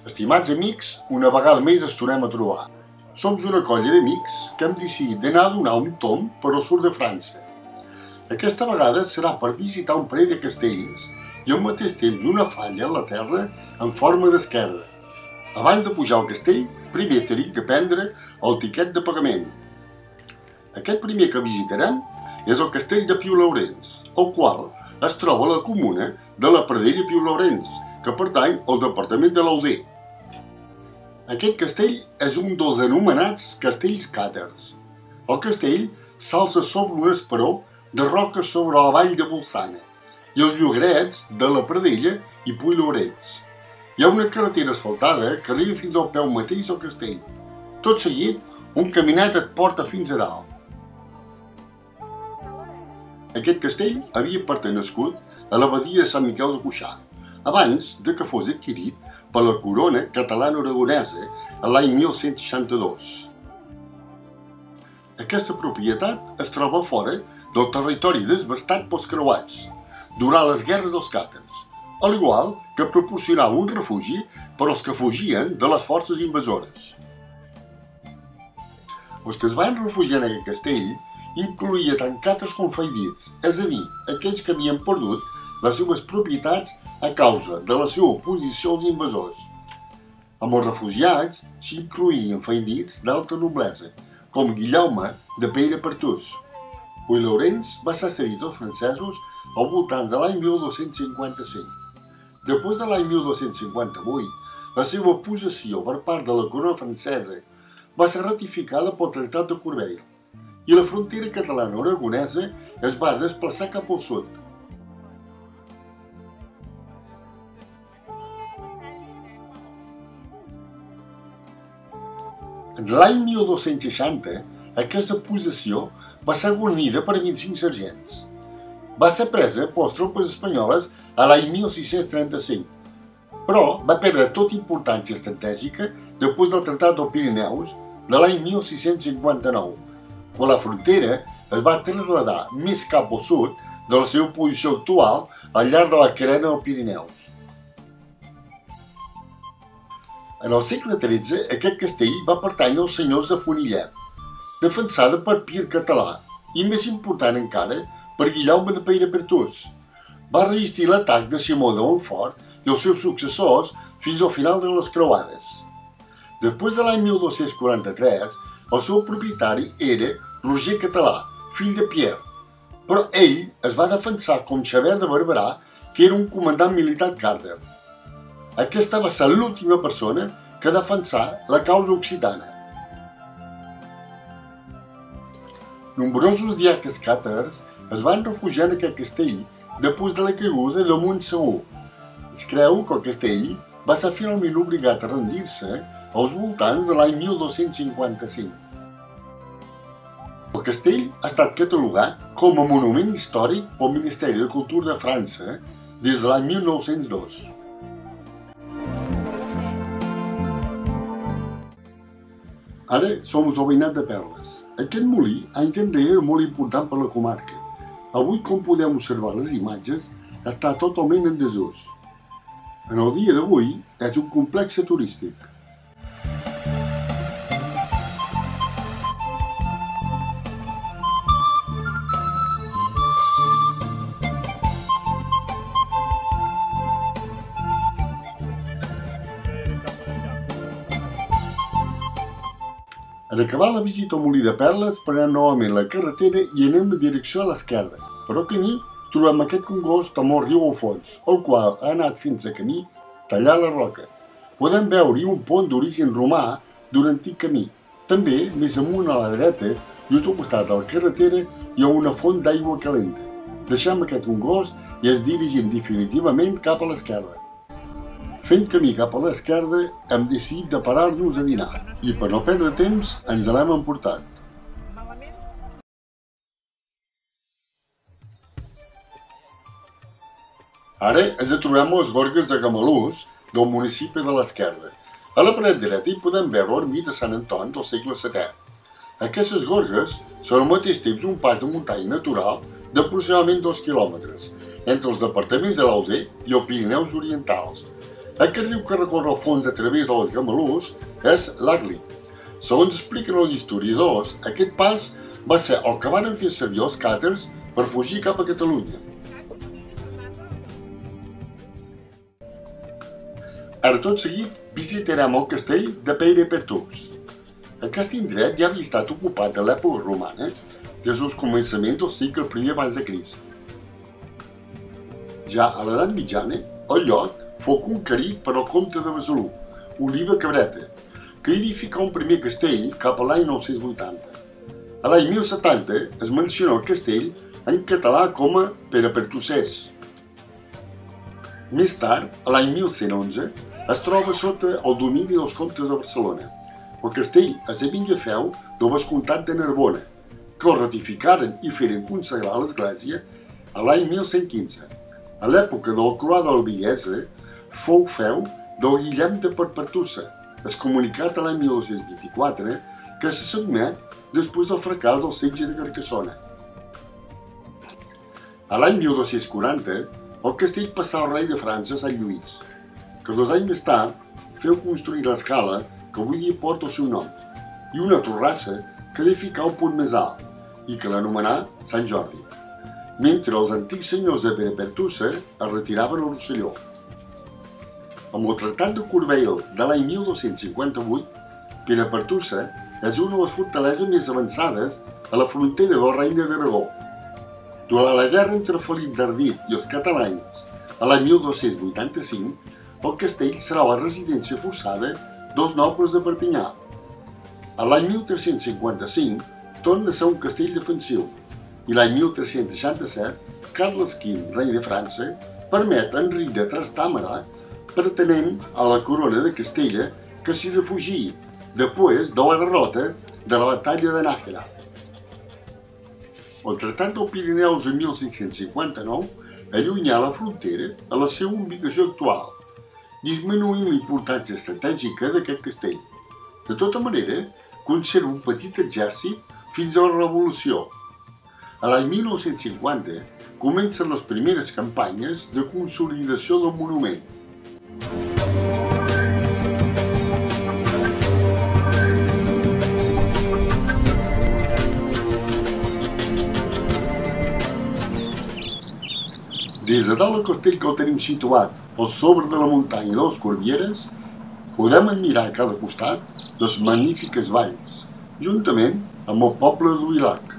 Estimats amics, una vegada més ens tornem a trobar. Som una colla d'amics que hem decidit d'anar a donar un tomb per al sud de França. Aquesta vegada serà per visitar un parell de castells i al mateix temps una falla a la terra en forma d'esquerda. Abans de pujar al castell, primer tenim que prendre el tiquet de pagament. Aquest primer que visitarem és el castell de Piu-Laurens, el qual es troba a la comuna de la Pradella Piu-Laurens, que pertany al departament de l'Auder. Aquest castell és un dels anomenats castells càtars. El castell s'alça sobre un esperó de roques sobre la vall de Bolsana i els llogarets de la Pradella i Piu-Laurens. Hi ha una carretera asfaltada que arriba fins al peu mateix del castell. Tot seguit, un caminat et porta fins a dalt. Aquest castell havia pertangut a l'abadia de Sant Miquel de Cuixà, abans de que fos adquirit per la corona catalana-aragonesa l'any 1162. Aquesta propietat es troba fora del territori desbastat pels creuats, durant les guerres dels càtars, al igual que proporcionava un refugi per als que fugien de les forces invasores. Els que es van refugiar en aquest castell incloïa tant càtars com faidits, és a dir, aquells que havien perdut les seves propietats a causa de la seva oposició als invasors. Amb els refugiats s'incloïen faidits d'alta noblesa, com Guillaume de Pere-Pertús. Piu-Laurens va ser cedit als francesos al voltant de l'any 1255. Després de l'any 1258, la seva possessió per part de la corona francesa va ser ratificada pel Tractat de Corbeil i la frontera catalana-aragonesa es va desplaçar cap al sud. En l'any 1260, aquesta possessió va ser guarnida per 25 sergents. Va ser presa per les tropes espanyoles a l'any 1635, però va perdre tota importància estratègica després del Tractat dels Pirineus de l'any 1659, quan la frontera es va traslladar més cap al sud de la seva posició actual al llarg de la carena dels Pirineus. En el segle XIII, aquest castell va pertànyer als senyors de Fonillet, defensada per Pere Català i, més important encara, per Guillaume de Pere-Pertús. Va resistir l'atac de Simó de Montfort i els seus successors fins al final de les creuades. Després de l'any 1243, el seu propietari era Roger Català, fill de Pierre, però ell es va defensar com Xavier de Barberà, que era un comandant militar càrtar. Aquesta va ser l'última persona que defensà la causa occitana. Nombrosos diaques càtars es van refugiar en aquest castell després de la caiguda de Montsegur. Es creu que el castell va ser finalment obligat a rendir-se als voltants de l'any 1255. El castell ha estat catalogat com a monument històric pel Ministeri de Cultura de França des de l'any 1902. Ara som al veïnat de Perles. Aquest molí anys enrere era molt important per la comarca. Avui, com podem observar les imatges, està totalment en desús. En el dia d'avui és un complex turístic. En acabar la visita al molí de Perles, prenem novament la carretera i anem en direcció a l'esquerra. Per el camí trobem aquest congost amb el riu al fons, el qual ha anat fins a camí tallar la roca. Podem veure-hi un pont d'origen romà d'un antic camí. També, més amunt a la dreta, just al costat de la carretera, hi ha una font d'aigua calenta. Deixem aquest congost i ens dirigim definitivament cap a l'esquerra. Fent camí cap a l'esquerda, hem decidit de parar-nos a dinar i per no perdre temps ens l'hem emportat. Ara ens trobem a les gorgues de Gamalús del municipi de l'Esquerda. A la paret dreta hi podem veure l'ermita de Sant Antoni del segle VII. Aquestes gorgues són al mateix temps un pas de muntanya natural d'aproximadament 2 quilòmetres, entre els departaments de l'Aude i els Pirineus Orientals. Aquest riu que recorre el fons a través de les Gamalús és l'Agli. Segons expliquen els historiadors, aquest pas va ser el que van fer servir els càtars per fugir cap a Catalunya. Ara tot seguit visitarem el castell de Peyrepertús. Aquest indret ja havia estat ocupat a l'època romana, des dels començaments del segle I abans de Crist. Ja a l'edat mitjana, el lloc fou conquerit per el comte de Besalú, Oliba Cabreta, que edificà un primer castell cap a l'any 980. A l'any 1070 es menciona el castell en català com a Perepertusès. Més tard, a l'any 1111, es troba sota el domini dels comtes de Barcelona. El castell esdevingué feu del vescomtat de Narbona, que el ratificaren i feren consagrar l'església a l'any 1115. A l'època del croat del Villese, fou feu del Guillem de Perpetussa, excomunicat a l'any 1224, que se sotmet després del fracàs del setge de Carcassona. A l'any 1240, el castell passà al rei de França, Sant Lluís, que 2 anys més tard féu construir l'escala que avui dia porta el seu nom, i una torrassa que edificà un punt més alt, i que l'anomenà Sant Jordi, mentre els antics senyors de Perepertussa es retiraven a Rosselló. Amb el Tractat de Corbeil de l'any 1258, Perepertussa és una de les fortaleses més avançades a la frontera del Regne d'Aragó. Durant la guerra entre Felip d'Ardit i els catalans, a l'any 1285, el castell serà la residència forçada dels nobles de Perpinyà. A l'any 1355 torna a ser un castell defensiu i l'any 1367 Carles V, rei de França, permet a Enric de Trastàmara, pertanent a la corona de Castella, que s'hi refugiï després de la derrota de la batalla de Nájera. El Tractat del Pirineus de 1659 allunyà la frontera a la seva ubicació actual, disminuint la importància estratègica d'aquest castell. De tota manera, conserva un petit exèrcit fins a la Revolució. A l'any 1950 comencen les primeres campanyes de consolidació del monument. Des de dalt del castell que el tenim situat al sobre de la muntanya de les Corbieres, podem admirar a cada costat les magnífiques valls, juntament amb el poble d'Huilac.